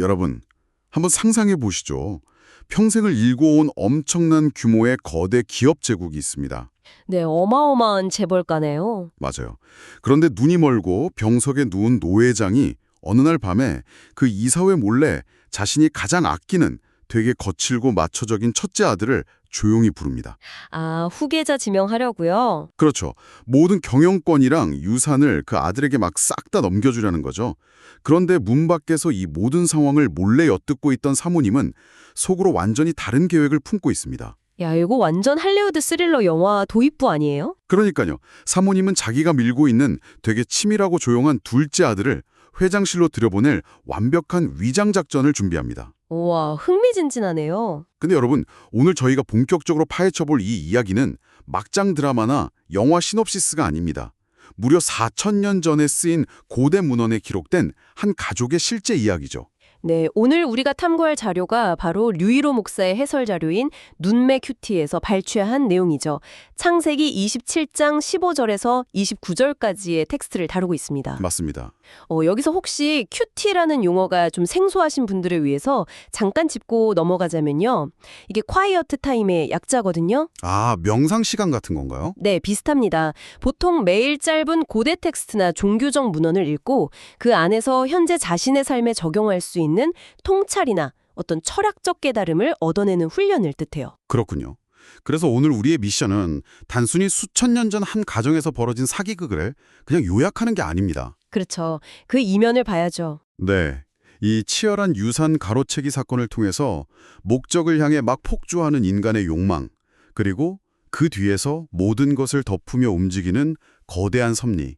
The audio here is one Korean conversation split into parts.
여러분, 한번 상상해 보시죠. 평생을 일궈온 엄청난 규모의 거대 기업 제국이 있습니다. 네, 어마어마한 재벌가네요. 맞아요. 그런데 눈이 멀고 병석에 누운 노회장이 어느 날 밤에 그 이사회 몰래 자신이 가장 아끼는 되게 거칠고 마초적인 첫째 아들을 조용히 부릅니다. 아, 후계자 지명하려고요? 그렇죠. 모든 경영권이랑 유산을 그 아들에게 막 싹 다 넘겨주려는 거죠. 그런데 문 밖에서 이 모든 상황을 몰래 엿듣고 있던 사모님은 속으로 완전히 다른 계획을 품고 있습니다. 야, 이거 완전 할리우드 스릴러 영화 도입부 아니에요? 그러니까요. 사모님은 자기가 밀고 있는 되게 치밀하고 조용한 둘째 아들을 회장실로 들여보낼 완벽한 위장 작전을 준비합니다. 우와, 흥미진진하네요. 근데 여러분, 오늘 저희가 본격적으로 파헤쳐볼 이 이야기는 막장 드라마나 영화 시놉시스가 아닙니다. 무려 4,000년 전에 쓰인 고대 문헌에 기록된 한 가족의 실제 이야기죠. 네, 오늘 우리가 탐구할 자료가 바로 류일호 목사의 해설 자료인 눈매 큐티에서 발췌한 내용이죠. 창세기 27장 15절에서 29절까지의 텍스트를 다루고 있습니다. 맞습니다. 여기서 혹시 큐티라는 용어가 좀 생소하신 분들을 위해서 잠깐 짚고 넘어가자면요. 이게 quiet time의 약자거든요. 아, 명상 시간 같은 건가요? 네, 비슷합니다. 보통 매일 짧은 고대 텍스트나 종교적 문헌을 읽고 그 안에서 현재 자신의 삶에 적용할 수 있는 통찰이나 어떤 철학적 깨달음을 얻어내는 훈련을 뜻해요. 그렇군요. 그래서 오늘 우리의 미션은 단순히 수천 년 전 한 가정에서 벌어진 사기극을 그냥 요약하는 게 아닙니다. 그렇죠. 그 이면을 봐야죠. 네. 이 치열한 유산 가로채기 사건을 통해서 목적을 향해 막 폭주하는 인간의 욕망, 그리고 그 뒤에서 모든 것을 덮으며 움직이는 거대한 섭리.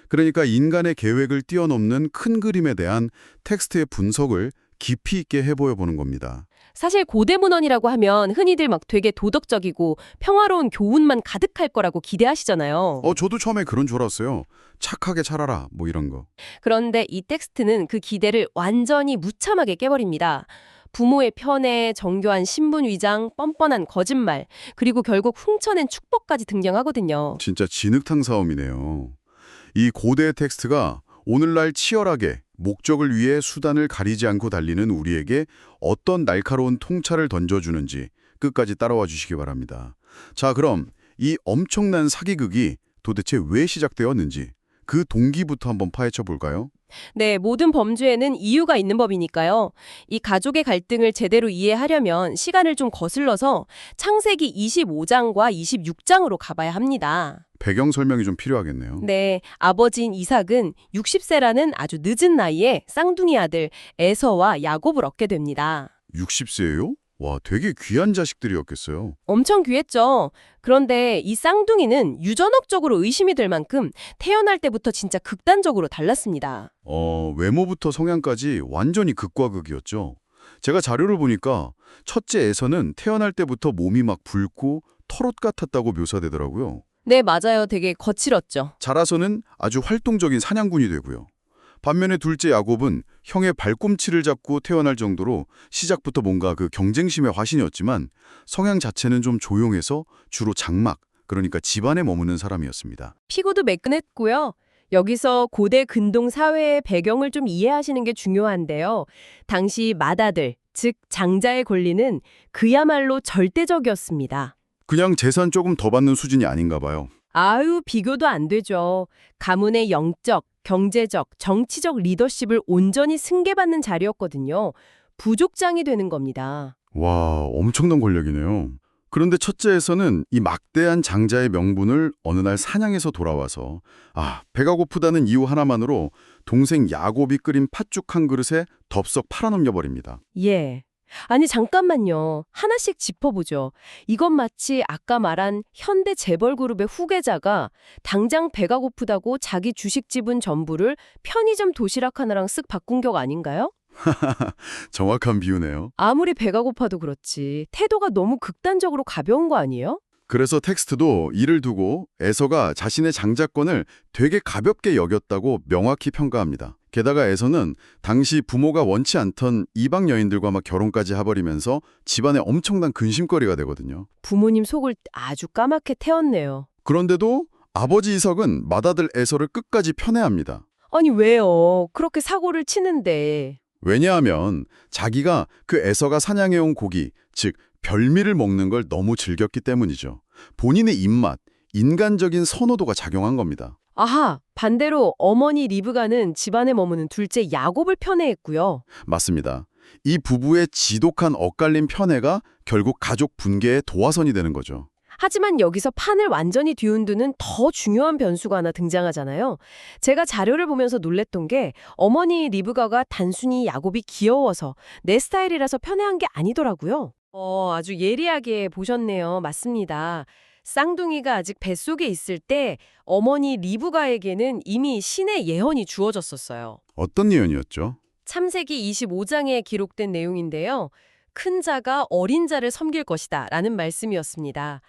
그러니까 인간의 계획을 뛰어넘는 큰 그림에 대한 텍스트의 분석을 깊이 있게 해보여 보는 겁니다. 사실 고대 문헌이라고 하면 흔히들 막 되게 도덕적이고 평화로운 교훈만 가득할 거라고 기대하시잖아요. 저도 처음에 그런 줄 알았어요. 착하게 살아라, 뭐 이런 거. 그런데 이 텍스트는 그 기대를 완전히 무참하게 깨버립니다. 부모의 편애, 정교한 신분 위장, 뻔뻔한 거짓말, 그리고 결국 훔쳐낸 축복까지 등장하거든요. 진짜 진흙탕 싸움이네요. 이 고대 텍스트가 오늘날 치열하게 목적을 위해 수단을 가리지 않고 달리는 우리에게 어떤 날카로운 통찰을 던져주는지 끝까지 따라와 주시기 바랍니다. 자, 그럼 이 엄청난 사기극이 도대체 왜 시작되었는지 그 동기부터 한번 파헤쳐 볼까요? 네, 모든 범죄에는 이유가 있는 법이니까요. 이 가족의 갈등을 제대로 이해하려면 시간을 좀 거슬러서 창세기 25장과 26장으로 가봐야 합니다. 배경 설명이 좀 필요하겠네요. 네, 아버지인 이삭은 60세라는 아주 늦은 나이에 쌍둥이 아들 에서와 야곱을 얻게 됩니다. 60세예요? 와, 되게 귀한 자식들이었겠어요. 엄청 귀했죠. 그런데 이 쌍둥이는 유전학적으로 의심이 될 만큼 태어날 때부터 진짜 극단적으로 달랐습니다. 외모부터 성향까지 완전히 극과 극이었죠. 제가 자료를 보니까 첫째에서는 태어날 때부터 몸이 막 붉고 털옷 같았다고 묘사되더라고요. 네, 맞아요. 되게 거칠었죠. 자라서는 아주 활동적인 사냥꾼이 되고요. 반면에 둘째 야곱은 형의 발꿈치를 잡고 태어날 정도로 시작부터 뭔가 그 경쟁심의 화신이었지만 성향 자체는 좀 조용해서 주로 장막, 그러니까 집안에 머무는 사람이었습니다. 피고도 매끈했고요. 여기서 고대 근동 사회의 배경을 좀 이해하시는 게 중요한데요. 당시 맏아들, 즉 장자의 권리는 그야말로 절대적이었습니다. 그냥 재산 조금 더 받는 수준이 아닌가 봐요. 아유, 비교도 안 되죠. 가문의 영적, 경제적, 정치적 리더십을 온전히 승계받는 자리였거든요. 부족장이 되는 겁니다. 와, 엄청난 권력이네요. 그런데 첫째에서는 이 막대한 장자의 명분을 어느 날 사냥해서 돌아와서 배가 고프다는 이유 하나만으로 동생 야곱이 끓인 팥죽 한 그릇에 덥석 팔아넘겨버립니다. 예. 아니 잠깐만요. 하나씩 짚어보죠. 이건 마치 아까 말한 현대 재벌그룹의 후계자가 당장 배가 고프다고 자기 주식 지분 전부를 편의점 도시락 하나랑 쓱 바꾼 격 아닌가요? 정확한 비유네요. 아무리 배가 고파도 그렇지 태도가 너무 극단적으로 가벼운 거 아니에요? 그래서 텍스트도 이를 두고 에서가 자신의 장자권을 되게 가볍게 여겼다고 명확히 평가합니다. 게다가 에서는 당시 부모가 원치 않던 이방 여인들과 막 결혼까지 해버리면서 집안에 엄청난 근심거리가 되거든요. 부모님 속을 아주 까맣게 태웠네요. 그런데도 아버지 이삭은 맏아들 에서를 끝까지 편애합니다. 아니 왜요? 그렇게 사고를 치는데. 왜냐하면 자기가 그 에서가 사냥해온 고기, 즉 별미를 먹는 걸 너무 즐겼기 때문이죠. 본인의 입맛, 인간적인 선호도가 작용한 겁니다. 아하, 반대로 어머니 리브가는 집안에 머무는 둘째 야곱을 편애했고요. 맞습니다. 이 부부의 지독한 엇갈린 편애가 결국 가족 분개의 도화선이 되는 거죠. 하지만 여기서 판을 완전히 뒤흔드는 더 중요한 변수가 하나 등장하잖아요. 제가 자료를 보면서 놀랬던 게 어머니 리브가가 단순히 야곱이 귀여워서 내 스타일이라서 편애한 게 아니더라고요. 아주 예리하게 보셨네요. 맞습니다. 쌍둥이가 아직 뱃속에 있을 때 어머니 리브가에게는 이미 신의 예언이 주어졌었어요. 어떤 예언이었죠? 참세기 25장에 기록된 내용인데요. 큰 자가 어린 자를 섬길 것이다 라는 말씀이었습니다.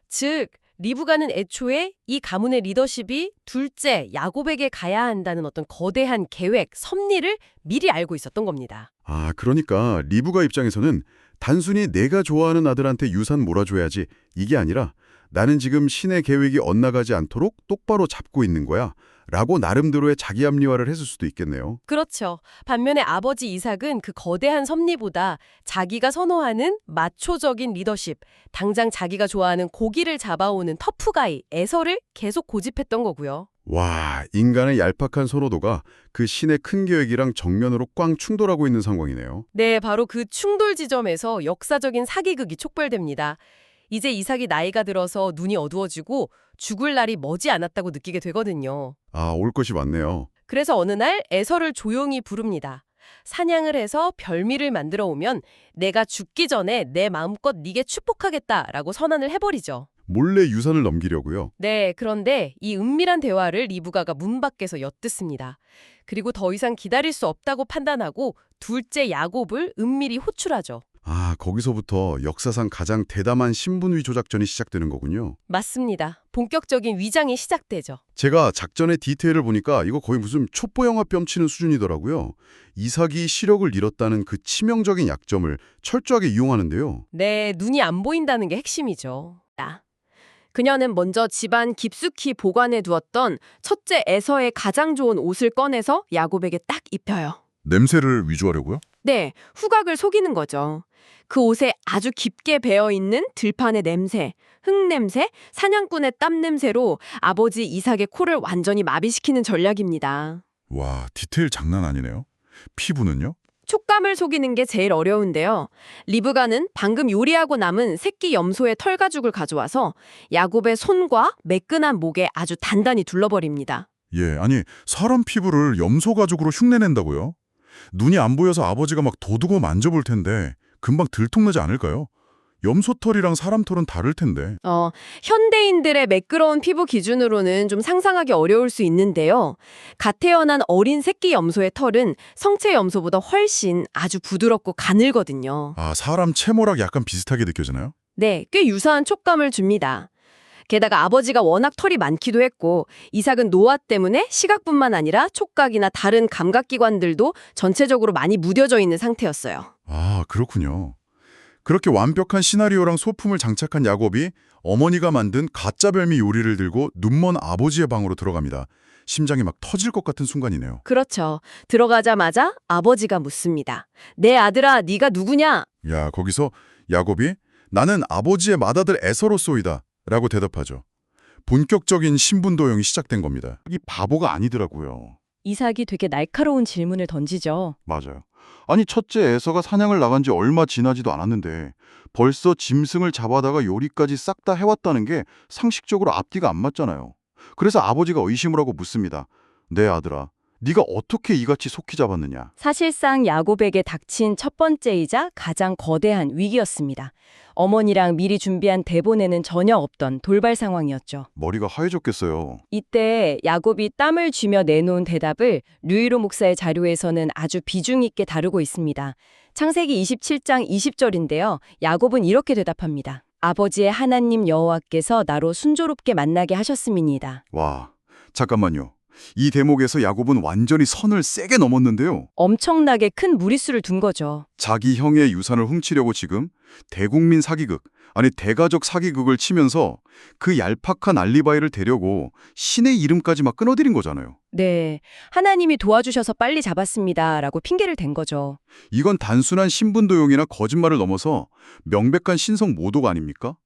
즉, 리브가는 애초에 이 가문의 리더십이 둘째 야곱에게 가야 한다는 어떤 거대한 계획, 섭리를 미리 알고 있었던 겁니다. 아, 그러니까 리브가 입장에서는 단순히 내가 좋아하는 아들한테 유산 몰아줘야지 이게 아니라 나는 지금 신의 계획이 엇나가지 않도록 똑바로 잡고 있는 거야 라고 나름대로의 자기 합리화를 했을 수도 있겠네요. 그렇죠. 반면에 아버지 이삭은 그 거대한 섭리보다 자기가 선호하는 마초적인 리더십, 당장 자기가 좋아하는 고기를 잡아오는 터프가이, 에서를 계속 고집했던 거고요. 와, 인간의 얄팍한 선호도가 그 신의 큰 계획이랑 정면으로 꽝 충돌하고 있는 상황이네요. 네, 바로 그 충돌 지점에서 역사적인 사기극이 촉발됩니다. 이제 이삭이 나이가 들어서 눈이 어두워지고 죽을 날이 머지 않았다고 느끼게 되거든요. 아, 올 것이 많네요. 그래서 어느 날 에서를 조용히 부릅니다. 사냥을 해서 별미를 만들어 오면 내가 죽기 전에 내 마음껏 네게 축복하겠다라고 선언을 해버리죠. 몰래 유산을 넘기려고요. 네, 그런데 이 은밀한 대화를 리브가가 문 밖에서 엿듣습니다. 그리고 더 이상 기다릴 수 없다고 판단하고 둘째 야곱을 은밀히 호출하죠. 아, 거기서부터 역사상 가장 대담한 신분위 조작전이 시작되는 거군요. 맞습니다. 본격적인 위장이 시작되죠. 제가 작전의 디테일을 보니까 이거 거의 무슨 촛보 영화 뺨치는 수준이더라고요. 이삭이 시력을 잃었다는 그 치명적인 약점을 철저하게 이용하는데요. 네, 눈이 안 보인다는 게 핵심이죠. 그녀는 먼저 집안 깊숙이 보관해 두었던 첫째 에서의 가장 좋은 옷을 꺼내서 야곱에게 딱 입혀요. 냄새를 위조하려고요? 네, 후각을 속이는 거죠. 그 옷에 아주 깊게 배어있는 들판의 냄새, 흙냄새, 사냥꾼의 땀 냄새로 아버지 이삭의 코를 완전히 마비시키는 전략입니다. 와, 디테일 장난 아니네요. 피부는요? 촉감을 속이는 게 제일 어려운데요. 리브가는 방금 요리하고 남은 새끼 염소의 털 가죽을 가져와서 야곱의 손과 매끈한 목에 아주 단단히 둘러버립니다. 예, 아니 사람 피부를 염소 가죽으로 흉내낸다고요? 눈이 안 보여서 아버지가 막 도두고 만져볼 텐데 금방 들통나지 않을까요? 염소 털이랑 사람 털은 다를 텐데. 현대인들의 매끄러운 피부 기준으로는 좀 상상하기 어려울 수 있는데요. 갓 태어난 어린 새끼 염소의 털은 성체 염소보다 훨씬 아주 부드럽고 가늘거든요. 아, 사람 채모랑 약간 비슷하게 느껴지나요? 네, 꽤 유사한 촉감을 줍니다. 게다가 아버지가 워낙 털이 많기도 했고 이삭은 노화 때문에 시각뿐만 아니라 촉각이나 다른 감각기관들도 전체적으로 많이 무뎌져 있는 상태였어요. 아, 그렇군요. 그렇게 완벽한 시나리오랑 소품을 장착한 야곱이 어머니가 만든 가짜 별미 요리를 들고 눈먼 아버지의 방으로 들어갑니다. 심장이 막 터질 것 같은 순간이네요. 그렇죠. 들어가자마자 아버지가 묻습니다. 내 아들아, 네가 누구냐? 야, 거기서 야곱이 나는 아버지의 맏아들 에서로소이다 라고 대답하죠. 본격적인 신분 도용이 시작된 겁니다. 이 바보가 아니더라고요. 이삭이 되게 날카로운 질문을 던지죠. 맞아요. 아니 첫째 에서가 사냥을 나간 지 얼마 지나지도 않았는데 벌써 짐승을 잡아다가 요리까지 싹 다 해왔다는 게 상식적으로 앞뒤가 안 맞잖아요. 그래서 아버지가 의심을 하고 묻습니다. 내 아들아, 네가 어떻게 이같이 속히 잡았느냐? 사실상 야곱에게 닥친 첫 번째이자 가장 거대한 위기였습니다. 어머니랑 미리 준비한 대본에는 전혀 없던 돌발 상황이었죠. 머리가 하얘졌겠어요. 이때 야곱이 땀을 쥐며 내놓은 대답을 류이로 목사의 자료에서는 아주 비중 있게 다루고 있습니다. 창세기 27장 20절인데요. 야곱은 이렇게 대답합니다. 아버지의 하나님 여호와께서 나로 순조롭게 만나게 하셨음이니이다. 와, 잠깐만요. 이 대목에서 야곱은 완전히 선을 세게 넘었는데요. 엄청나게 큰 무리수를 둔 거죠. 자기 형의 유산을 훔치려고 지금 대국민 사기극, 아니 대가족 사기극을 치면서 그 얄팍한 알리바이를 대려고 신의 이름까지 막 끊어들인 거잖아요. 네, 하나님이 도와주셔서 빨리 잡았습니다라고 핑계를 댄 거죠. 이건 단순한 신분도용이나 거짓말을 넘어서 명백한 신성 모독 아닙니까?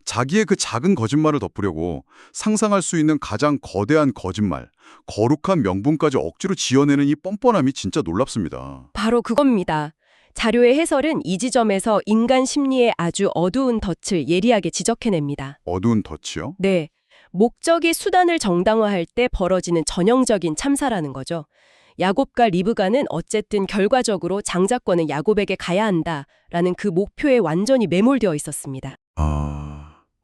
자기의 그 작은 거짓말을 덮으려고 상상할 수 있는 가장 거대한 거짓말, 거룩한 명분까지 억지로 지어내는 이 뻔뻔함이 진짜 놀랍습니다. 바로 그겁니다. 자료의 해설은 이 지점에서 인간 심리의 아주 어두운 덫을 예리하게 지적해냅니다. 어두운 덫이요? 네, 목적이 수단을 정당화할 때 벌어지는 전형적인 참사라는 거죠. 야곱과 리브가는 어쨌든 결과적으로 장자권은 야곱에게 가야 한다라는 그 목표에 완전히 매몰되어 있었습니다.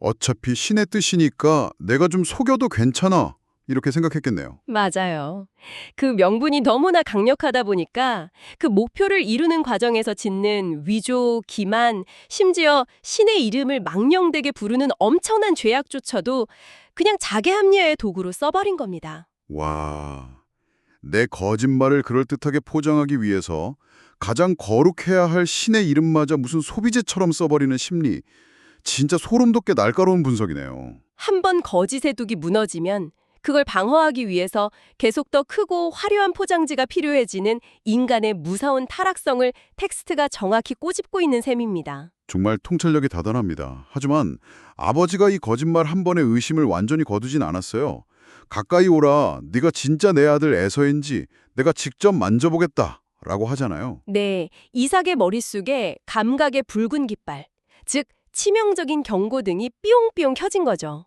어차피 신의 뜻이니까 내가 좀 속여도 괜찮아. 이렇게 생각했겠네요. 맞아요. 그 명분이 너무나 강력하다 보니까 그 목표를 이루는 과정에서 짓는 위조, 기만, 심지어 신의 이름을 망령되게 부르는 엄청난 죄악조차도 그냥 자기 합리화의 도구로 써버린 겁니다. 와, 내 거짓말을 그럴듯하게 포장하기 위해서 가장 거룩해야 할 신의 이름마저 무슨 소비재처럼 써버리는 심리. 진짜 소름 돋게 날카로운 분석이네요. 한 번 거짓의 둑이 무너지면 그걸 방어하기 위해서 계속 더 크고 화려한 포장지가 필요해지는 인간의 무서운 타락성을 텍스트가 정확히 꼬집고 있는 셈입니다. 정말 통찰력이 대단합니다. 하지만 아버지가 이 거짓말 한 번의 의심을 완전히 거두진 않았어요. 가까이 오라, 네가 진짜 내 아들 에서인지 내가 직접 만져보겠다 라고 하잖아요. 네, 이삭의 머릿속에 감각의 붉은 깃발, 즉 치명적인 경고등이 삐용삐용 켜진 거죠.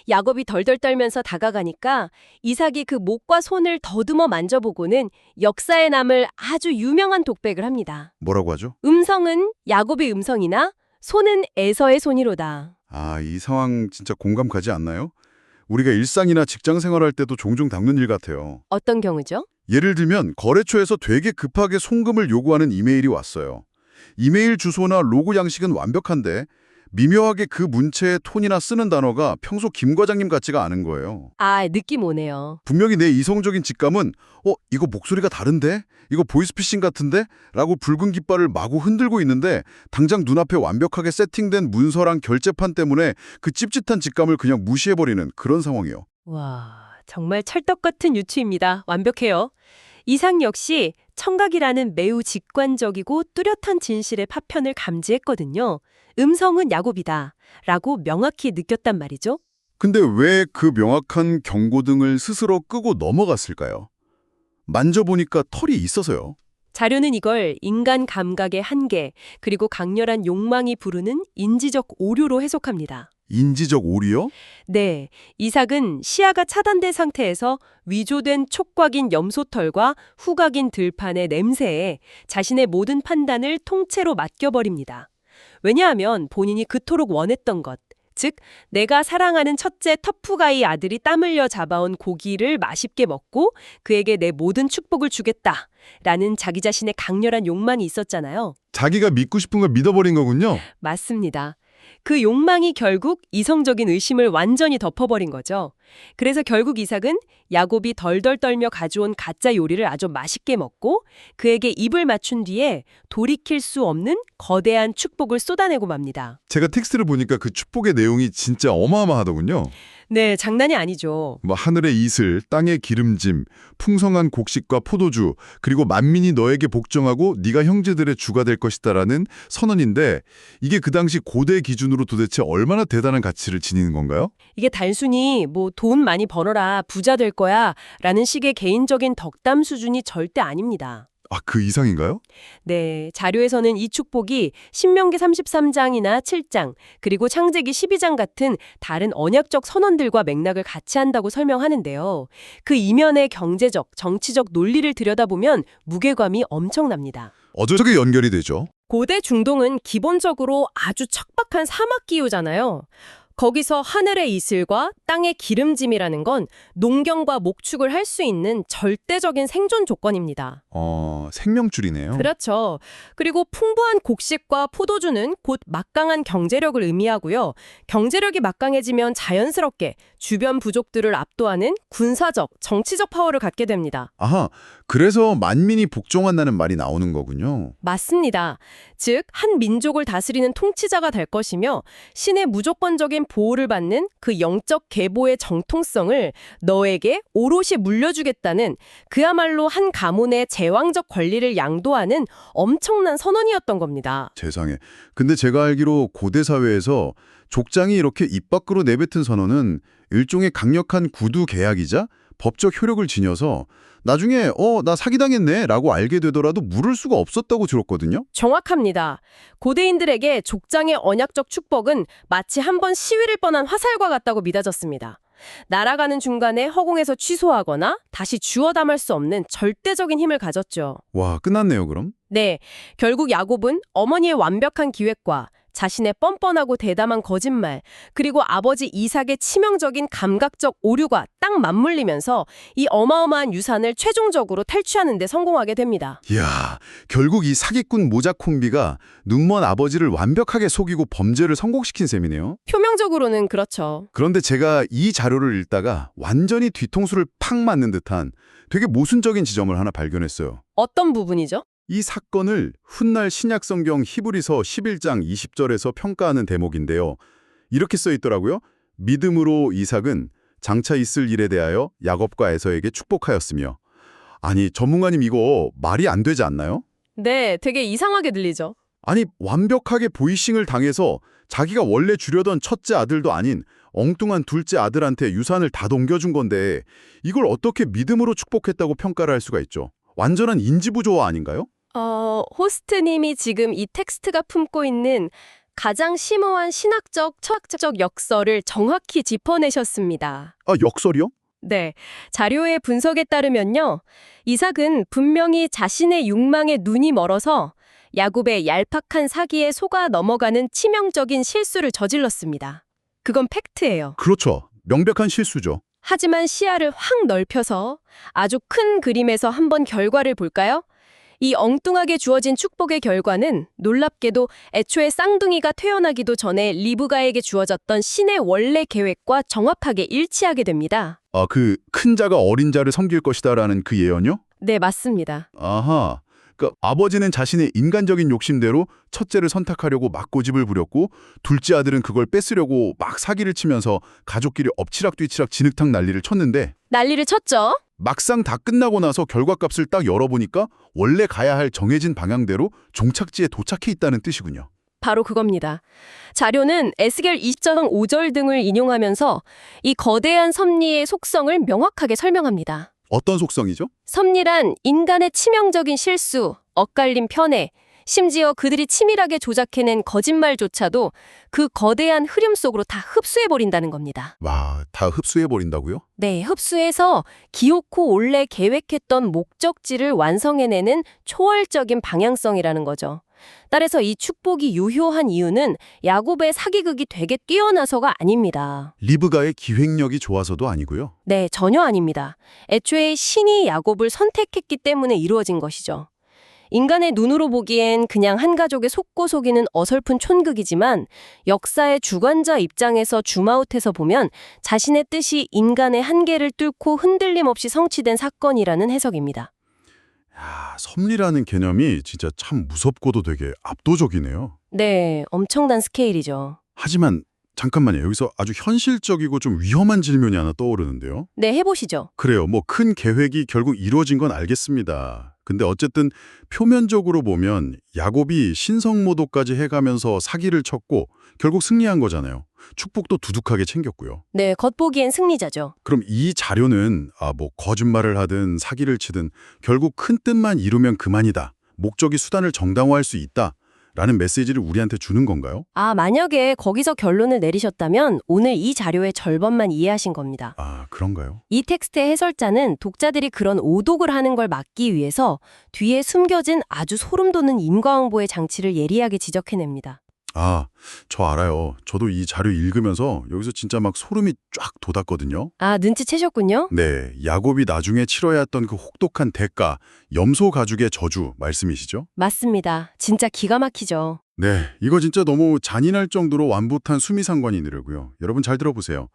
야곱이 덜덜 떨면서 다가가니까 이삭이 그 목과 손을 더듬어 만져보고는 역사에 남을 아주 유명한 독백을 합니다. 뭐라고 하죠? 음성은 야곱의 음성이나 손은 에서의 손이로다. 이 상황 진짜 공감 가지 않나요? 우리가 일상이나 직장 생활할 때도 종종 겪는 일 같아요. 어떤 경우죠? 예를 들면 거래처에서 되게 급하게 송금을 요구하는 이메일이 왔어요. 이메일 주소나 로고 양식은 완벽한데 미묘하게 그 문체의 톤이나 쓰는 단어가 평소 김 과장님 같지가 않은 거예요. 느낌 오네요. 분명히 내 이성적인 직감은 이거 목소리가 다른데? 이거 보이스피싱 같은데? 라고 붉은 깃발을 마구 흔들고 있는데 당장 눈앞에 완벽하게 세팅된 문서랑 결제판 때문에 그 찝찝한 직감을 그냥 무시해버리는 그런 상황이요. 와, 정말 찰떡 같은 유추입니다. 완벽해요. 이삭 역시 청각이라는 매우 직관적이고 뚜렷한 진실의 파편을 감지했거든요. 음성은 야곱이다 라고 명확히 느꼈단 말이죠. 근데 왜 그 명확한 경고등을 스스로 끄고 넘어갔을까요? 만져보니까 털이 있어서요. 자료는 이걸 인간 감각의 한계, 그리고 강렬한 욕망이 부르는 인지적 오류로 해석합니다. 인지적 오류요? 네, 이삭은 시야가 차단된 상태에서 위조된 촉각인 염소털과 후각인 들판의 냄새에 자신의 모든 판단을 통째로 맡겨버립니다. 왜냐하면 본인이 그토록 원했던 것, 즉 내가 사랑하는 첫째 터프가이 아들이 땀 흘려 잡아온 고기를 맛있게 먹고 그에게 내 모든 축복을 주겠다라는 자기 자신의 강렬한 욕망이 있었잖아요. 자기가 믿고 싶은 걸 믿어버린 거군요. 맞습니다. 그 욕망이 결국 이성적인 의심을 완전히 덮어버린 거죠. 그래서 결국 이삭은 야곱이 덜덜 떨며 가져온 가짜 요리를 아주 맛있게 먹고 그에게 입을 맞춘 뒤에 돌이킬 수 없는 거대한 축복을 쏟아내고 맙니다. 제가 텍스트를 보니까 그 축복의 내용이 진짜 어마어마하더군요. 네, 장난이 아니죠. 하늘의 이슬, 땅의 기름짐, 풍성한 곡식과 포도주, 그리고 만민이 너에게 복종하고 네가 형제들의 주가 될 것이다라는 선언인데 이게 그 당시 고대 기준으로 도대체 얼마나 대단한 가치를 지니는 건가요? 이게 단순히 돈 많이 벌어라, 부자 될 거야 라는 식의 개인적인 덕담 수준이 절대 아닙니다. 그 이상인가요? 네, 자료에서는 이 축복이 신명기 33장이나 7장, 그리고 창세기 12장 같은 다른 언약적 선언들과 맥락을 같이 한다고 설명하는데요. 그 이면의 경제적, 정치적 논리를 들여다보면 무게감이 엄청납니다. 어떻게 연결이 되죠? 고대 중동은 기본적으로 아주 척박한 사막 기후잖아요. 거기서 하늘의 이슬과 땅의 기름짐이라는 건 농경과 목축을 할 수 있는 절대적인 생존 조건입니다. 생명줄이네요. 그렇죠. 그리고 풍부한 곡식과 포도주는 곧 막강한 경제력을 의미하고요. 경제력이 막강해지면 자연스럽게 주변 부족들을 압도하는 군사적, 정치적 파워를 갖게 됩니다. 아하, 그래서 만민이 복종한다는 말이 나오는 거군요. 맞습니다. 즉, 한 민족을 다스리는 통치자가 될 것이며 신의 무조건적인 보호를 받는 그 영적 계보의 정통성을 너에게 오롯이 물려주겠다는 그야말로 한 가문의 제왕적 권리를 양도하는 엄청난 선언이었던 겁니다. 세상에. 근데 제가 알기로 고대 사회에서 족장이 이렇게 입 밖으로 내뱉은 선언은 일종의 강력한 구두 계약이자 법적 효력을 지녀서 나중에 나 사기당했네 라고 알게 되더라도 물을 수가 없었다고 들었거든요. 정확합니다. 고대인들에게 족장의 언약적 축복은 마치 한 번 시위를 뻔한 화살과 같다고 믿어졌습니다. 날아가는 중간에 허공에서 취소하거나 다시 주워 담을 수 없는 절대적인 힘을 가졌죠. 와, 끝났네요 그럼? 네, 결국 야곱은 어머니의 완벽한 기획과 자신의 뻔뻔하고 대담한 거짓말, 그리고 아버지 이삭의 치명적인 감각적 오류가 딱 맞물리면서 이 어마어마한 유산을 최종적으로 탈취하는 데 성공하게 됩니다. 이야, 결국 이 사기꾼 모자 콤비가 눈먼 아버지를 완벽하게 속이고 범죄를 성공시킨 셈이네요. 표면적으로는 그렇죠. 그런데 제가 이 자료를 읽다가 완전히 뒤통수를 팍 맞는 듯한 되게 모순적인 지점을 하나 발견했어요. 어떤 부분이죠? 이 사건을 훗날 신약성경 히브리서 11장 20절에서 평가하는 대목인데요. 이렇게 써 있더라고요. 믿음으로 이삭은 장차 있을 일에 대하여 야곱과 에서에게 축복하였으며. 아니, 전문가님 이거 말이 안 되지 않나요? 네, 되게 이상하게 들리죠. 아니, 완벽하게 보이싱을 당해서 자기가 원래 주려던 첫째 아들도 아닌 엉뚱한 둘째 아들한테 유산을 다 넘겨준 건데 이걸 어떻게 믿음으로 축복했다고 평가를 할 수가 있죠? 완전한 인지부조화 아닌가요? 호스트님이 지금 이 텍스트가 품고 있는 가장 심오한 신학적, 철학적 역설을 정확히 짚어내셨습니다. 아, 역설이요? 네, 자료의 분석에 따르면요. 이삭은 분명히 자신의 욕망에 눈이 멀어서 야곱의 얄팍한 사기에 속아 넘어가는 치명적인 실수를 저질렀습니다. 그건 팩트예요. 그렇죠. 명백한 실수죠. 하지만 시야를 확 넓혀서 아주 큰 그림에서 한번 결과를 볼까요? 이 엉뚱하게 주어진 축복의 결과는 놀랍게도 애초에 쌍둥이가 태어나기도 전에 리브가에게 주어졌던 신의 원래 계획과 정확하게 일치하게 됩니다. 아, 그 큰 자가 어린 자를 섬길 것이다라는 그 예언요? 네, 맞습니다. 아하. 그러니까 아버지는 자신의 인간적인 욕심대로 첫째를 선택하려고 막 고집을 부렸고 둘째 아들은 그걸 뺏으려고 막 사기를 치면서 가족끼리 엎치락뒤치락 진흙탕 난리를 쳤는데 난리를 쳤죠? 막상 다 끝나고 나서 결과값을 딱 열어보니까 원래 가야 할 정해진 방향대로 종착지에 도착해 있다는 뜻이군요. 바로 그겁니다. 자료는 에스겔 20장 5절 등을 인용하면서 이 거대한 섭리의 속성을 명확하게 설명합니다. 어떤 속성이죠? 섭리란 인간의 치명적인 실수, 엇갈림 편애, 심지어 그들이 치밀하게 조작해낸 거짓말조차도 그 거대한 흐름 속으로 다 흡수해버린다는 겁니다. 와, 다 흡수해버린다고요? 네, 흡수해서 기어코 원래 계획했던 목적지를 완성해내는 초월적인 방향성이라는 거죠. 따라서 이 축복이 유효한 이유는 야곱의 사기극이 되게 뛰어나서가 아닙니다. 리브가의 기획력이 좋아서도 아니고요. 네, 전혀 아닙니다. 애초에 신이 야곱을 선택했기 때문에 이루어진 것이죠. 인간의 눈으로 보기엔 그냥 한 가족의 속고 속이는 어설픈 촌극이지만 역사의 주관자 입장에서 줌아웃해서 보면 자신의 뜻이 인간의 한계를 뚫고 흔들림 없이 성취된 사건이라는 해석입니다. 야, 섭리라는 개념이 진짜 참 무섭고도 되게 압도적이네요. 네, 엄청난 스케일이죠. 하지만 잠깐만요. 여기서 아주 현실적이고 좀 위험한 질문이 하나 떠오르는데요. 네, 해보시죠. 그래요. 뭐 큰 계획이 결국 이루어진 건 알겠습니다. 근데 어쨌든 표면적으로 보면 야곱이 신성모독까지 해가면서 사기를 쳤고 결국 승리한 거잖아요. 축복도 두둑하게 챙겼고요. 네, 겉보기엔 승리자죠. 그럼 이 자료는 뭐 거짓말을 하든 사기를 치든 결국 큰 뜻만 이루면 그만이다. 목적이 수단을 정당화할 수 있다. 라는 메시지를 우리한테 주는 건가요? 만약에 거기서 결론을 내리셨다면 오늘 이 자료의 절반만 이해하신 겁니다. 아, 그런가요? 이 텍스트의 해설자는 독자들이 그런 오독을 하는 걸 막기 위해서 뒤에 숨겨진 아주 소름 돋는 인과응보의 장치를 예리하게 지적해냅니다. 아, 저 알아요. 저도 이 자료 읽으면서 여기서 진짜 막 소름이 쫙 돋았거든요. 아, 눈치채셨군요. 네, 야곱이 나중에 치러야 했던 그 혹독한 대가, 염소 가죽의 저주 말씀이시죠? 맞습니다. 진짜 기가 막히죠. 네, 이거 진짜 너무 잔인할 정도로 완붓한 수미상관이 느르고요. 여러분 잘 들어보세요.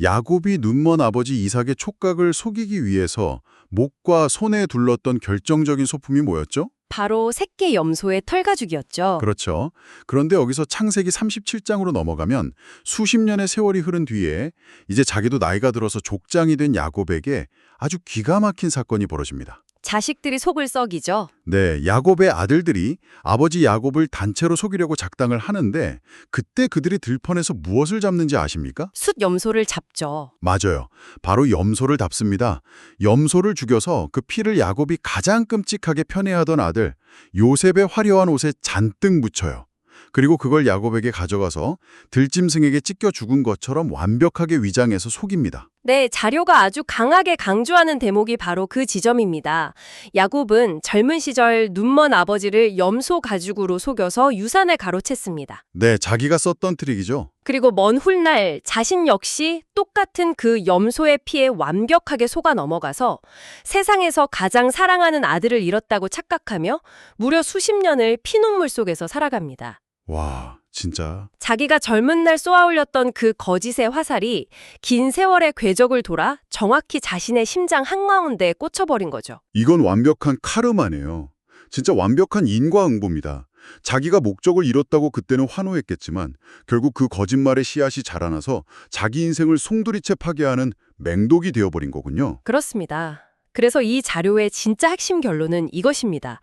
야곱이 눈먼 아버지 이삭의 촉각을 속이기 위해서 목과 손에 둘렀던 결정적인 소품이 뭐였죠? 바로 새끼 염소의 털가죽이었죠. 그렇죠. 그런데 여기서 창세기 37장으로 넘어가면 수십 년의 세월이 흐른 뒤에 이제 자기도 나이가 들어서 족장이 된 야곱에게 아주 기가 막힌 사건이 벌어집니다. 자식들이 속을 썩이죠. 네, 야곱의 아들들이 아버지 야곱을 단체로 속이려고 작당을 하는데 그때 그들이 들판에서 무엇을 잡는지 아십니까? 숫 염소를 잡죠. 맞아요. 바로 염소를 잡습니다. 염소를 죽여서 그 피를 야곱이 가장 끔찍하게 편애하던 아들 요셉의 화려한 옷에 잔뜩 묻혀요. 그리고 그걸 야곱에게 가져가서 들짐승에게 찢겨 죽은 것처럼 완벽하게 위장해서 속입니다. 네, 자료가 아주 강하게 강조하는 대목이 바로 그 지점입니다. 야곱은 젊은 시절 눈먼 아버지를 염소 가죽으로 속여서 유산을 가로챘습니다. 네, 자기가 썼던 트릭이죠. 그리고 먼 훗날 자신 역시 똑같은 그 염소의 피에 완벽하게 속아 넘어가서 세상에서 가장 사랑하는 아들을 잃었다고 착각하며 무려 수십 년을 피눈물 속에서 살아갑니다. 와, 진짜. 자기가 젊은 날 쏘아올렸던 그 거짓의 화살이 긴 세월의 궤적을 돌아 정확히 자신의 심장 한가운데에 꽂혀버린 거죠. 이건 완벽한 카르마네요. 진짜 완벽한 인과응보입니다. 자기가 목적을 잃었다고 그때는 환호했겠지만 결국 그 거짓말의 씨앗이 자라나서 자기 인생을 송두리째 파괴하는 맹독이 되어버린 거군요. 그렇습니다. 그래서 이 자료의 진짜 핵심 결론은 이것입니다.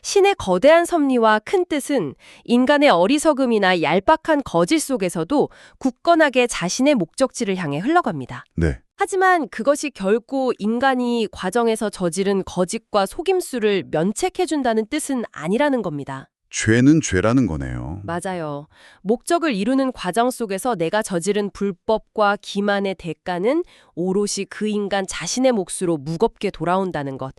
신의 거대한 섭리와 큰 뜻은 인간의 어리석음이나 얄팍한 거짓 속에서도 굳건하게 자신의 목적지를 향해 흘러갑니다. 네. 하지만 그것이 결코 인간이 과정에서 저지른 거짓과 속임수를 면책해준다는 뜻은 아니라는 겁니다. 죄는 죄라는 거네요. 맞아요. 목적을 이루는 과정 속에서 내가 저지른 불법과 기만의 대가는 오롯이 그 인간 자신의 몫으로 무겁게 돌아온다는 것.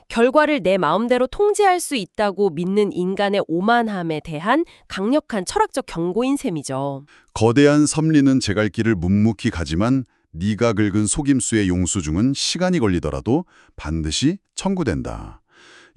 결과를 내 마음대로 통제할 수 있다고 믿는 인간의 오만함에 대한 강력한 철학적 경고인 셈이죠. 거대한 섭리는 제갈길을 묵묵히 가지만 네가 긁은 속임수의 용수중은 시간이 걸리더라도 반드시 청구된다.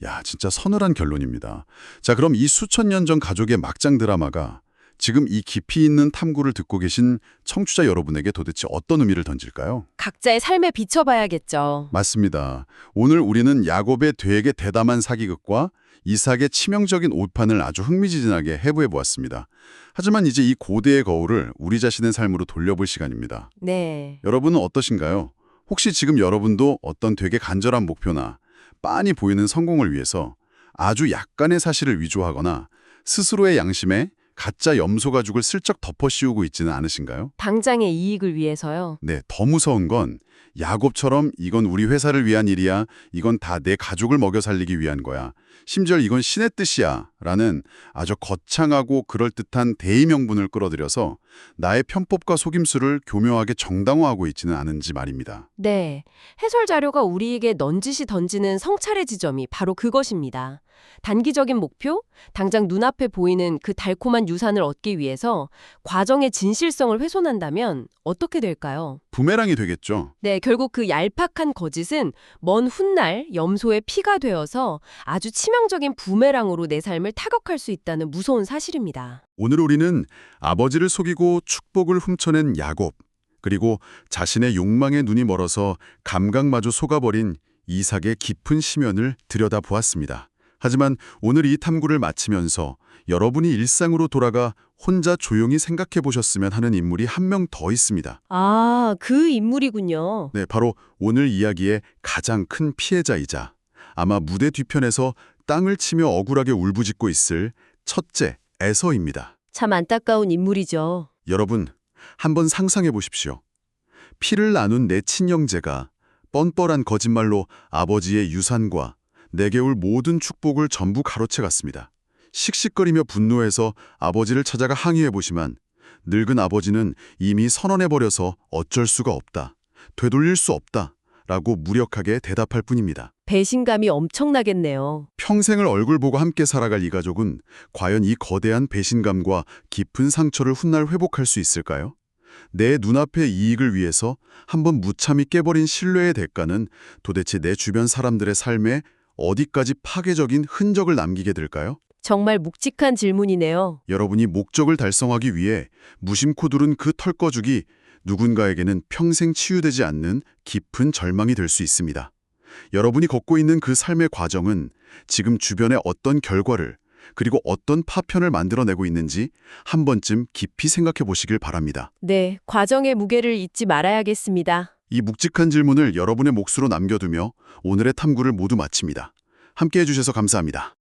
야, 진짜 서늘한 결론입니다. 자, 그럼 이 수천 년 전 가족의 막장 드라마가 지금 이 깊이 있는 탐구를 듣고 계신 청취자 여러분에게 도대체 어떤 의미를 던질까요? 각자의 삶에 비춰봐야겠죠. 맞습니다. 오늘 우리는 야곱의 되게 대담한 사기극과 이삭의 치명적인 오판을 아주 흥미진진하게 해부해 보았습니다. 하지만 이제 이 고대의 거울을 우리 자신의 삶으로 돌려볼 시간입니다. 네. 여러분은 어떠신가요? 혹시 지금 여러분도 어떤 되게 간절한 목표나 빤히 보이는 성공을 위해서 아주 약간의 사실을 위조하거나 스스로의 양심에 가짜 염소 가죽을 슬쩍 덮어씌우고 있지는 않으신가요? 당장의 이익을 위해서요. 네, 더 무서운 건 야곱처럼 이건 우리 회사를 위한 일이야, 이건 다 내 가족을 먹여 살리기 위한 거야, 심지어 이건 신의 뜻이야 라는 아주 거창하고 그럴듯한 대의명분을 끌어들여서 나의 편법과 속임수를 교묘하게 정당화하고 있지는 않은지 말입니다. 네. 해설 자료가 우리에게 넌지시 던지는 성찰의 지점이 바로 그것입니다. 단기적인 목표, 당장 눈앞에 보이는 그 달콤한 유산을 얻기 위해서 과정의 진실성을 훼손한다면 어떻게 될까요? 부메랑이 되겠죠. 네, 결국 그 얄팍한 거짓은 먼 훗날 염소의 피가 되어서 아주 치명적인 부메랑으로 내 삶을 타격할 수 있다는 무서운 사실입니다. 오늘 우리는 아버지를 속이고 축복을 훔쳐낸 야곱, 그리고 자신의 욕망에 눈이 멀어서 감각마저 속아버린 이삭의 깊은 심연을 들여다보았습니다. 하지만 오늘 이 탐구를 마치면서 여러분이 일상으로 돌아가 혼자 조용히 생각해 보셨으면 하는 인물이 한 명 더 있습니다. 아, 그 인물이군요. 네, 바로 오늘 이야기의 가장 큰 피해자이자 아마 무대 뒤편에서 땅을 치며 억울하게 울부짖고 있을 첫째 에서입니다. 참 안타까운 인물이죠. 여러분, 한번 상상해 보십시오. 피를 나눈 내 친형제가 뻔뻔한 거짓말로 아버지의 유산과 내게 올 모든 축복을 전부 가로채 갔습니다. 씩씩거리며 분노해서 아버지를 찾아가 항의해 보시면 늙은 아버지는 이미 선언해버려서 어쩔 수가 없다, 되돌릴 수 없다 라고 무력하게 대답할 뿐입니다. 배신감이 엄청나겠네요. 평생을 얼굴 보고 함께 살아갈 이 가족은 과연 이 거대한 배신감과 깊은 상처를 훗날 회복할 수 있을까요? 내 눈앞의 이익을 위해서 한번 무참히 깨버린 신뢰의 대가는 도대체 내 주변 사람들의 삶에 어디까지 파괴적인 흔적을 남기게 될까요? 정말 묵직한 질문이네요. 여러분이 목적을 달성하기 위해 무심코 두른 그 털꺼죽이 누군가에게는 평생 치유되지 않는 깊은 절망이 될 수 있습니다. 여러분이 걷고 있는 그 삶의 과정은 지금 주변에 어떤 결과를 그리고 어떤 파편을 만들어내고 있는지 한 번쯤 깊이 생각해 보시길 바랍니다. 네, 과정의 무게를 잊지 말아야겠습니다. 이 묵직한 질문을 여러분의 몫으로 남겨두며 오늘의 탐구를 모두 마칩니다. 함께해 주셔서 감사합니다.